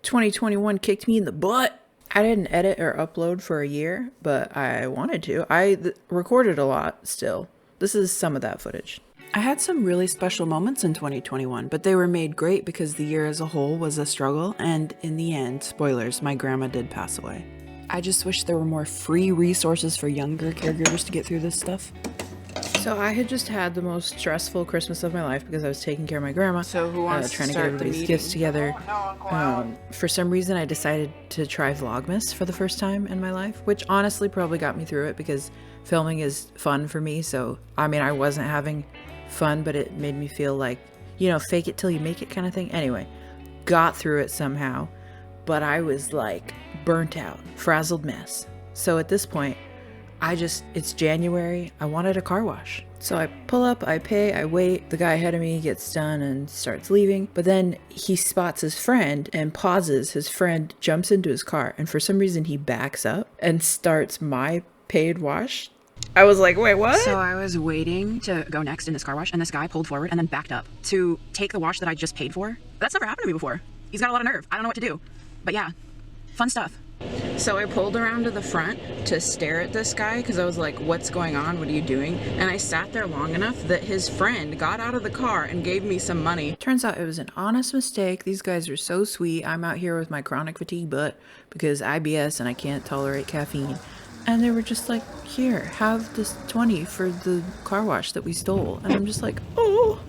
2021 kicked me in the butt. I didn't edit or upload for a year, but I wanted to. I recorded a lot still. This is some of that footage. I had some really special moments in 2021, but they were made great because the year as a whole was a struggle, and in the end, spoilers, my grandma did pass away. I just wish there were more free resources for younger caregivers to get through this stuff. So I had just had the most stressful Christmas of my life because I was taking care of my grandma. So who wants trying to to get start the everybody's meeting? gifts together. For some reason, I decided to try Vlogmas for the first time in my life, which honestly probably got me through it because filming is fun for me. So, I mean, I wasn't having fun, but it made me feel like, you know, fake it till you make it kind of thing. Anyway, got through it somehow, but I was like burnt out, frazzled mess. So at this point, it's January, I wanted a car wash. So I pull up, I pay, I wait, the guy ahead of me gets done and starts leaving, but then he spots his friend and pauses. His friend jumps into his car, and for some reason he backs up and starts my paid wash. I was like, wait, what? So I was waiting to go next in this car wash, and this guy pulled forward and then backed up to take the wash that I just paid for. That's never happened to me before. He's got a lot of nerve. I don't know what to do. But yeah, fun stuff. So I pulled around to the front to stare at this guy because I was like, what's going on? What are you doing? And I sat there long enough that his friend got out of the car and gave me some money. Turns out it was an honest mistake. These guys are so sweet. I'm out here with my chronic fatigue butt because IBS and I can't tolerate caffeine. And they were just like, here, have this 20 for the car wash that we stole. And I'm just like, oh,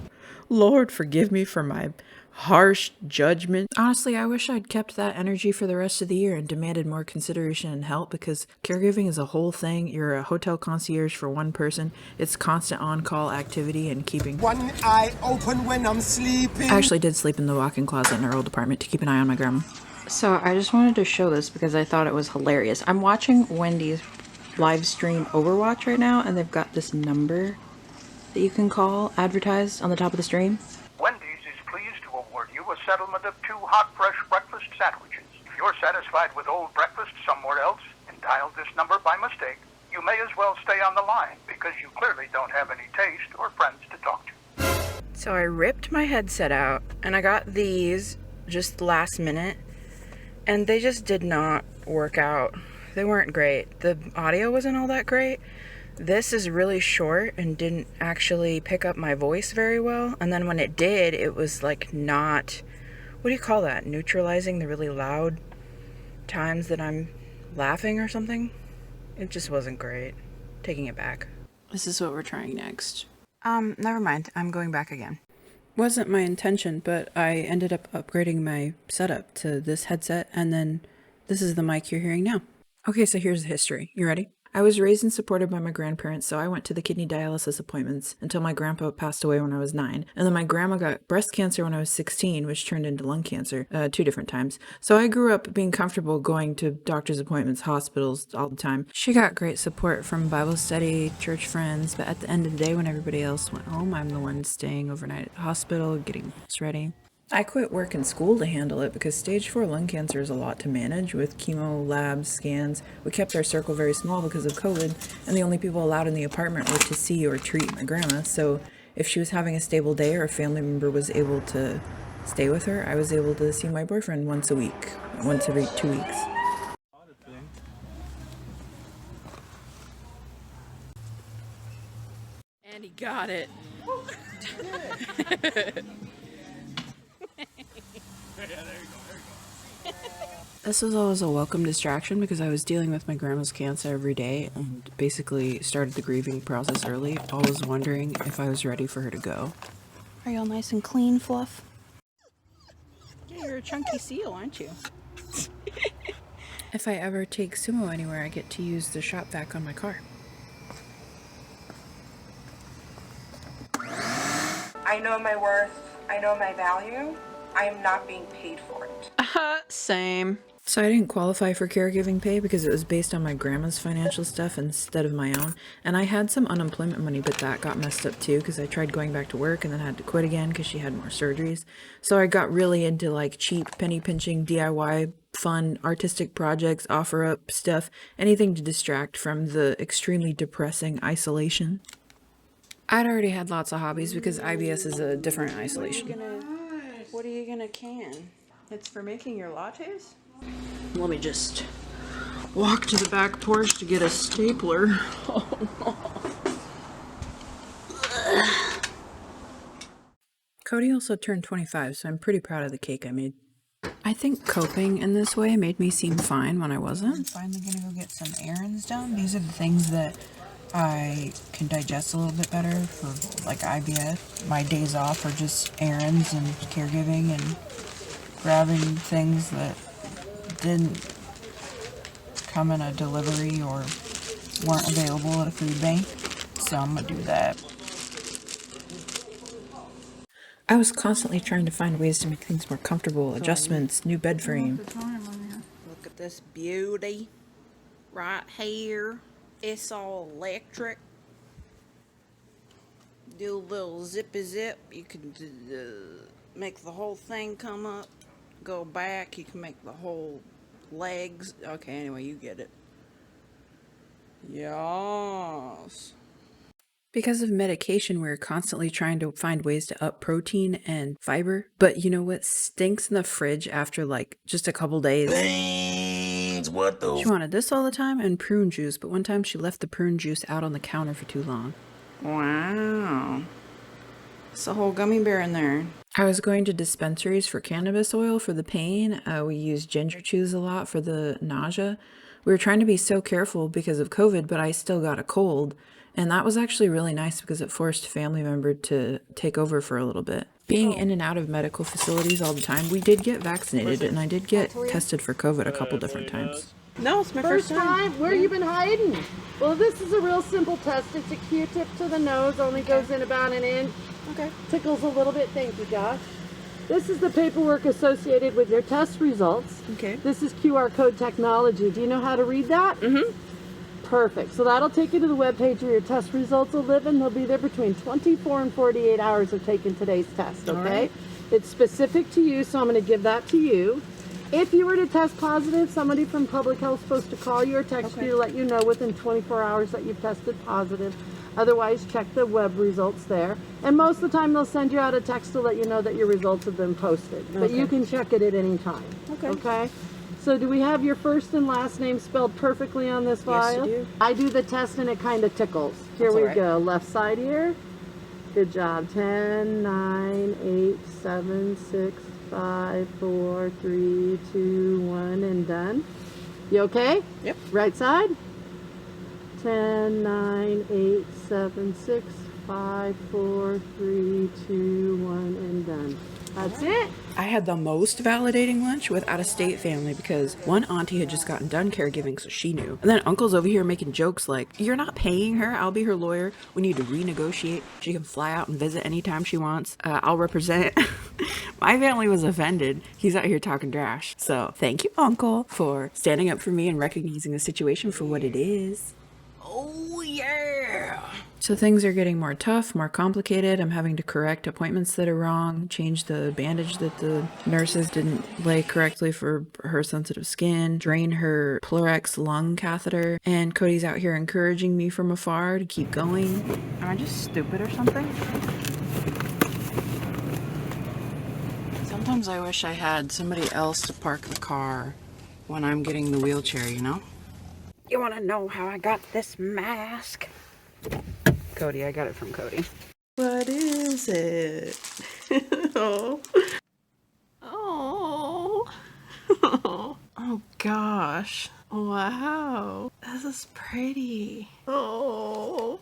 Lord, forgive me for my harsh judgment. Honestly, I wish I'd kept that energy for the rest of the year and demanded more consideration and help because caregiving is a whole thing. You're a hotel concierge for one person. It's constant on-call activity and keeping one eye open when I'm sleeping. I actually did sleep in the walk-in closet in our old apartment to keep an eye on my grandma. So I just wanted to show this because I thought it was hilarious. I'm watching Wendy's live stream Overwatch right now, and they've got this number that you can call advertised on the top of the stream. Wendy's is pleased to award you a settlement of 2 hot, fresh breakfast sandwiches. If you're satisfied with old breakfast somewhere else and dialed this number by mistake, you may as well stay on the line because you clearly don't have any taste or friends to talk to. So I ripped my headset out and I got these just last minute and they just did not work out. They weren't great. The audio wasn't all that great. This is really short and didn't actually pick up my voice very well. And then when it did, it was like not, what do you call that? Neutralizing the really loud times that I'm laughing or something. It just wasn't great. Taking it back. This is what we're trying next. Never mind. I'm going back again. Wasn't my intention, but I ended up upgrading my setup to this headset, and then this is the mic you're hearing now. Okay, so here's the history. You ready? I was raised and supported by my grandparents, so I went to the kidney dialysis appointments until my grandpa passed away when I was 9. And then my grandma got breast cancer when I was 16, which turned into lung cancer 2 different times. So I grew up being comfortable going to doctor's appointments, hospitals all the time. She got great support from Bible study, church friends, but at the end of the day, when everybody else went home, I'm the one staying overnight at the hospital, getting ready. I quit work and school to handle it because stage 4 lung cancer is a lot to manage with chemo, labs, scans. We kept our circle very small because of COVID, and the only people allowed in the apartment were to see or treat my grandma. So if she was having a stable day or a family member was able to stay with her, I was able to see my boyfriend once a week, once every 2 weeks. And he got it. This was always a welcome distraction because I was dealing with my grandma's cancer every day and basically started the grieving process early, always wondering if I was ready for her to go. Are you all nice and clean, Fluff? Yeah, you're a chunky seal, aren't you? If I ever take sumo anywhere, I get to use the shop vac on my car. I know my worth. I know my value. I am not being paid for it. Same. So I didn't qualify for caregiving pay because it was based on my grandma's financial stuff instead of my own. And I had some unemployment money, but that got messed up too because I tried going back to work and then had to quit again because she had more surgeries. So I got really into like cheap penny pinching DIY fun artistic projects, offer up stuff, anything to distract from the extremely depressing isolation. I'd already had lots of hobbies because IBS is a different isolation. What are you gonna can? It's for making your lattes? Let me just walk to the back porch to get a stapler. Cody also turned 25, so I'm pretty proud of the cake I made. I think coping in this way made me seem fine when I wasn't. I'm finally gonna go get some errands done. These are the things that I can digest a little bit better for like IBS. My days off are just errands and caregiving and grabbing things that didn't come in a delivery or weren't available at a food bank. So I'm gonna do that. I was constantly trying to find ways to make things more comfortable, adjustments, new bed frame. Look at this beauty right here. It's all electric. Do a little zippy zip. You can make the whole thing come up, go back. You can make the whole legs. Okay, anyway, you get it. Yes. Because of medication, we're constantly trying to find ways to up protein and fiber. But you know what stinks in the fridge after like just a couple days? Beans, what the? She wanted this all the time and prune juice, but one time she left the prune juice out on the counter for too long. Wow. It's a whole gummy bear in there. I was going to dispensaries for cannabis oil for the pain. We used ginger chews a lot for the nausea. We were trying to be so careful because of COVID, but I still got a cold. And that was actually really nice because it forced a family member to take over for a little bit. Being in and out of medical facilities all the time, we did get vaccinated and I did get tested for COVID a couple different times. No, it's my First time? Where you been hiding? Well, this is a real simple test. It's a Q-tip to the nose, only goes in about an inch. Okay. Tickles a little bit. Thank you, Josh. This is the paperwork associated with your test results. Okay. This is QR code technology. Do you know how to read that? Mm-hmm. Perfect. So that'll take you to the webpage where your test results will live, and they'll be there between 24 and 48 hours of taking today's test, okay? right. It's specific to you, so I'm going to give that to you. If you were to test positive, somebody from public health is supposed to call you or text you to let you know within 24 hours that you've tested positive. Otherwise, check the web results there. And most of the time, they'll send you out a text to let you know that your results have been posted. But you can check it at any time. Okay? So do we have your first and last name spelled perfectly on this file? Yes, you do. I do the test and it kind of tickles. Here we go. Left side here. Good job. 10, 9, 8, 7, 6, 5, 4, 3, 2, 1, and done. You okay? Yep. Right side. 10, 9, 8, 7, 6, 5, 4, 3, 2, 1, and done. That's it. I had the most validating lunch with out-of-state family because one auntie had just gotten done caregiving, so she knew. And then uncle's over here making jokes like, "You're not paying her, I'll be her lawyer. We need to renegotiate. She can fly out and visit anytime she wants. I'll represent." My family was offended. He's out here talking trash. So thank you, uncle, for standing up for me and recognizing the situation for what it is. Oh, yeah. So things are getting more tough, more complicated. I'm having to correct appointments that are wrong, change the bandage that the nurses didn't lay correctly for her sensitive skin, drain her Plerex lung catheter, and Cody's out here encouraging me from afar to keep going. Am I just stupid or something? Sometimes I wish I had somebody else to park the car when I'm getting the wheelchair, you know? You want to know how I got this mask? Cody, I got it from Cody. What is it? Oh. Oh. Oh gosh. Wow. This is pretty. Oh.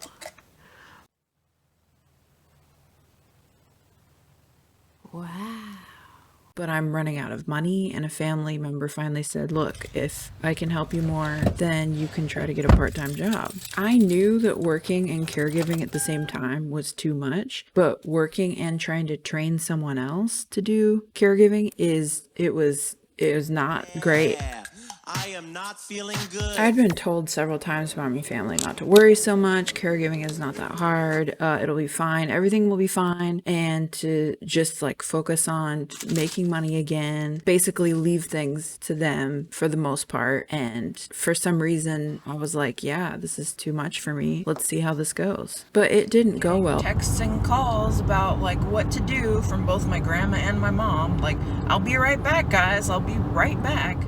Wow. But I'm running out of money, and a family member finally said, "Look, if I can help you more, then you can try to get a part-time job." I knew that working and caregiving at the same time was too much, but working and trying to train someone else to do caregiving it was not great. I am not feeling good. I'd been told several times by my family not to worry so much. Caregiving is not that hard. It'll be fine. Everything will be fine. And to just like focus on making money again, basically leave things to them for the most part. And for some reason, I was like, yeah, this is too much for me. Let's see how this goes. But it didn't go well. Texts and calls about like what to do from both my grandma and my mom. Like, I'll be right back, guys. I'll be right back.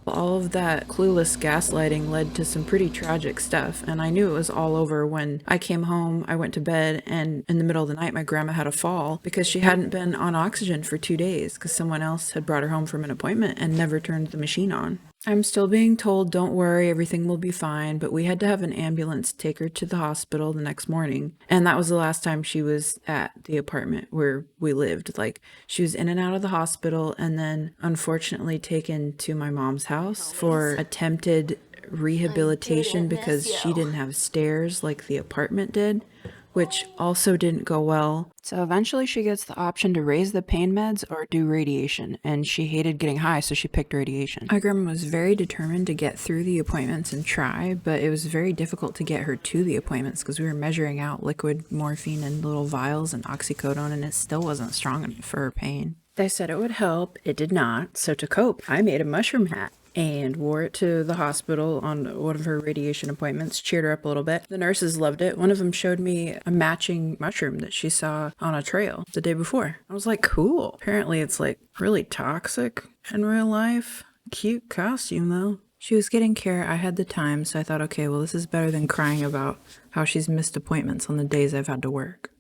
All of that clueless gaslighting led to some pretty tragic stuff, and I knew it was all over when I came home. I went to bed, and in the middle of the night, my grandma had a fall because she hadn't been on oxygen for 2 days because someone else had brought her home from an appointment and never turned the machine on. I'm still being told, don't worry, everything will be fine, but we had to have an ambulance take her to the hospital the next morning. And that was the last time she was at the apartment where we lived. Like, she was in and out of the hospital and then unfortunately taken to my mom's house for attempted rehabilitation because she didn't have stairs like the apartment did, which also didn't go well. So eventually she gets the option to raise the pain meds or do radiation, and she hated getting high, so she picked radiation. My grandma was very determined to get through the appointments and try, but it was very difficult to get her to the appointments because we were measuring out liquid morphine in little vials and oxycodone, and it still wasn't strong enough for her pain. They said it would help. It did not. So to cope, I made a mushroom hat and wore it to the hospital on one of her radiation appointments, cheered her up a little bit. The nurses loved it. One of them showed me a matching mushroom that she saw on a trail the day before. I was like, cool. Apparently it's like really toxic in real life. Cute costume though. She was getting care. I had the time, so I thought, okay, well, this is better than crying about how she's missed appointments on the days I've had to work.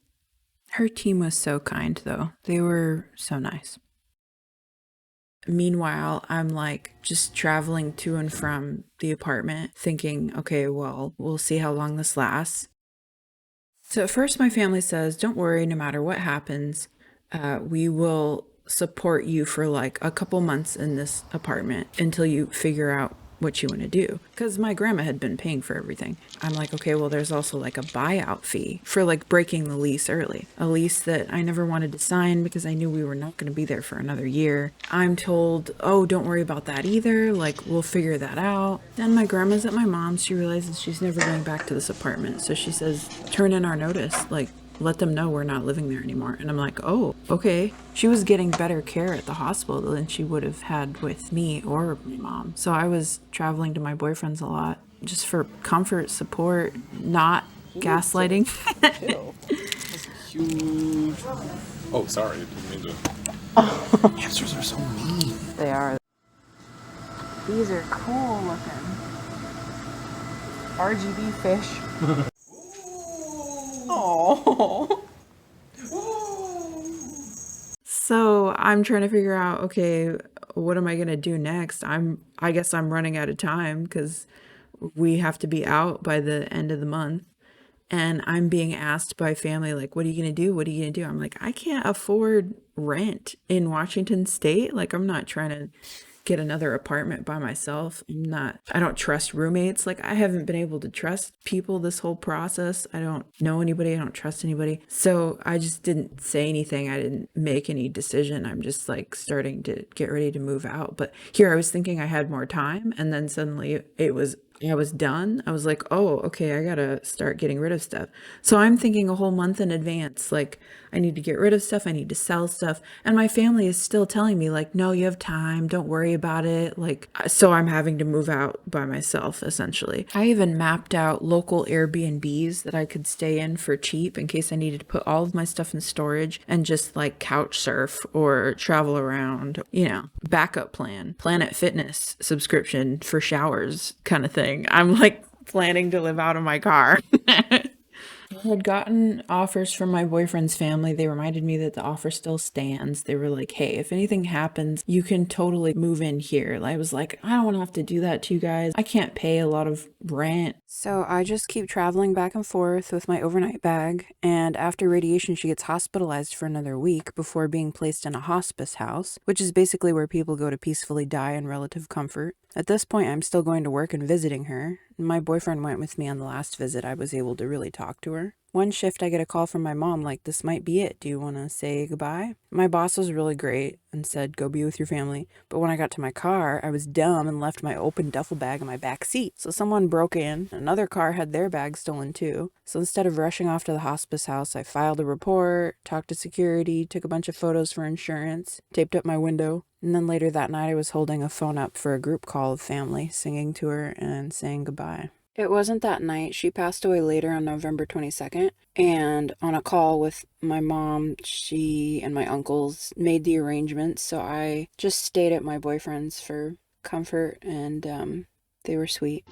Her team was so kind though. They were so nice. Meanwhile, I'm like just traveling to and from the apartment thinking, okay, well, we'll see how long this lasts. So at first my family says, don't worry, no matter what happens, we will support you for like a couple months in this apartment until you figure out what you want to do. Because my grandma had been paying for everything. I'm like, okay, well, there's also like a buyout fee for like breaking the lease early. A lease that I never wanted to sign because I knew we were not going to be there for another year. I'm told, oh, don't worry about that either. Like, we'll figure that out. Then my grandma's at my mom's. She realizes she's never going back to this apartment. So she says, turn in our notice. Like, let them know we're not living there anymore. And I'm like, oh, okay. She was getting better care at the hospital than she would have had with me or my mom. So I was traveling to my boyfriend's a lot just for comfort, support, not gaslighting. Huge. Oh, sorry. Didn't mean to. Hamsters are so mean. They are. These are cool looking. RGB fish. Oh. So I'm trying to figure out, okay, what am I gonna do next? I guess I'm running out of time because we have to be out by the end of the month. And I'm being asked by family, like, what are you gonna do? What are you gonna do? I'm like, I can't afford rent in Washington State. Like, I'm not trying to get another apartment by myself. I don't trust roommates. Like, I haven't been able to trust people this whole process. I don't know anybody. I don't trust anybody. So I just didn't say anything. I didn't make any decision. I'm just like starting to get ready to move out. But here I was thinking I had more time, and then suddenly I was done. I was like, oh, okay, I gotta start getting rid of stuff. So I'm thinking a whole month in advance, like, I need to get rid of stuff, I need to sell stuff. And my family is still telling me, like, no, you have time, don't worry about it. Like, so I'm having to move out by myself, essentially. I even mapped out local Airbnbs that I could stay in for cheap in case I needed to put all of my stuff in storage and just like couch surf or travel around, backup plan, Planet Fitness subscription for showers kind of thing. I'm like planning to live out of my car. I had gotten offers from my boyfriend's family. They reminded me that the offer still stands. They were like, hey, if anything happens, you can totally move in here. I was like, I don't want to have to do that to you guys. I can't pay a lot of rent. So I just keep traveling back and forth with my overnight bag. And after radiation, she gets hospitalized for another week before being placed in a hospice house, which is basically where people go to peacefully die in relative comfort. At this point, I'm still going to work and visiting her. My boyfriend went with me on the last visit. I was able to really talk to her. One shift I get a call from my mom like, this might be it. Do you want to say goodbye? My boss was really great and said, go be with your family. But when I got to my car, I was dumb and left my open duffel bag in my back seat. So someone broke in. Another car had their bag stolen too. So instead of rushing off to the hospice house, I filed a report, talked to security, took a bunch of photos for insurance, taped up my window. And then later that night, I was holding a phone up for a group call of family, singing to her and saying goodbye. It wasn't that night. She passed away later on November 22nd. And on a call with my mom, she and my uncles made the arrangements. So I just stayed at my boyfriend's for comfort, and they were sweet.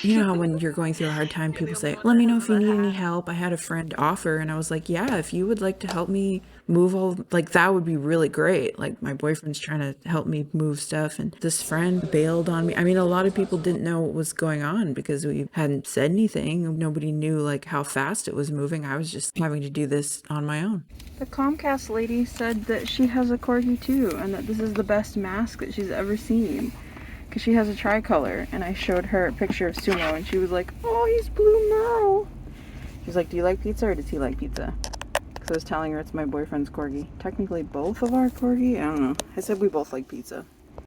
You know how when you're going through a hard time, people say, let me know if you need any help. I had a friend offer, and I was like, yeah, if you would like to help me move all, like, that would be really great. Like, my boyfriend's trying to help me move stuff, and this friend bailed on me. I mean, a lot of people didn't know what was going on because we hadn't said anything. Nobody knew, like, how fast it was moving. I was just having to do this on my own. The Comcast lady said that she has a corgi too, and that this is the best mask that she's ever seen. Because she has a tricolor, and I showed her a picture of Sumo, and she was like, oh, he's Blue Merle. She's like, do you like pizza, or does he like pizza? Because I was telling her it's my boyfriend's corgi. Technically, both of our corgi? I don't know. I said we both like pizza.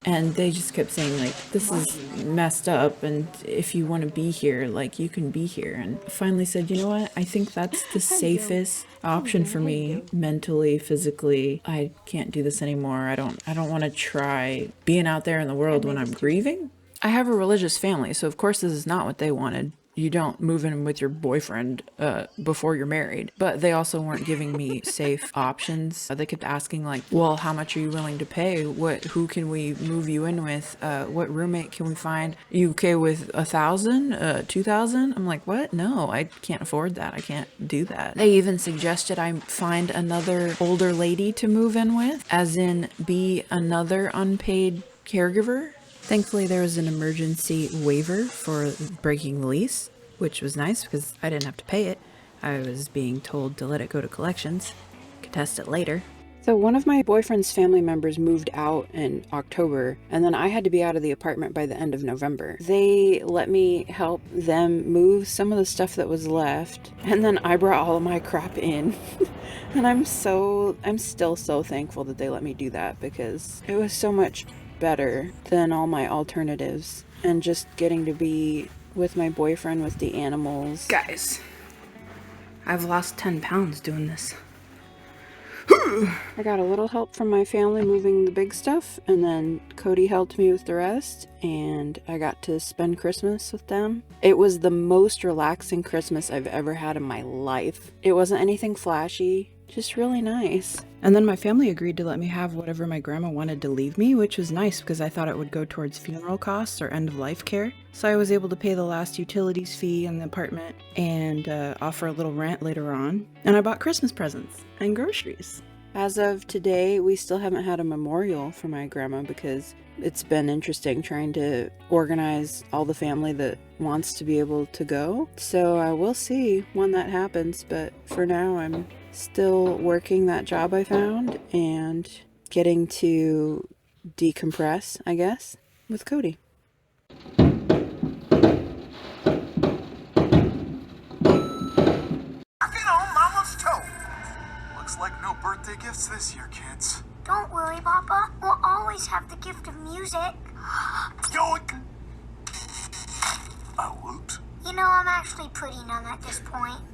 And they just kept saying, like, this is messed up, and if you want to be here, like, you can be here. And I finally said, you know what? I think that's the safest option for me, mentally, physically. I can't do this anymore. I don't want to try being out there in the world when I'm grieving. I have a religious family, so of course this is not what they wanted. You don't move in with your boyfriend before you're married. But they also weren't giving me safe options. They kept asking, like, well, how much are you willing to pay? Who can we move you in with? What roommate can we find? You okay with 1,000, 2,000? I'm like, what? No, I can't afford that. I can't do that. They even suggested I find another older lady to move in with, as in be another unpaid caregiver. Thankfully, there was an emergency waiver for breaking the lease, which was nice because I didn't have to pay it. I was being told to let it go to collections. Contest it later. So one of my boyfriend's family members moved out in October, and then I had to be out of the apartment by the end of November. They let me help them move some of the stuff that was left, and then I brought all of my crap in. And I'm still so thankful that they let me do that, because it was so much better than all my alternatives, and just getting to be with my boyfriend with the animals. Guys, I've lost 10 pounds doing this. I got a little help from my family moving the big stuff, and then Cody helped me with the rest, and I got to spend Christmas with them. It was the most relaxing Christmas I've ever had in my life. It wasn't anything flashy, just really nice. And then my family agreed to let me have whatever my grandma wanted to leave me, which was nice because I thought it would go towards funeral costs or end-of-life care. So I was able to pay the last utilities fee in the apartment and offer a little rent later on. And I bought Christmas presents and groceries. As of today, we still haven't had a memorial for my grandma because it's been interesting trying to organize all the family that wants to be able to go. So we'll see when that happens, but for now I'm still working that job I found and getting to decompress, I guess, with Cody. Working on Mama's toe. Looks like no birthday gifts this year, kids. Don't worry, Papa. We'll always have the gift of music. Yoink! Oh, whoops. You know, I'm actually pretty numb at this point.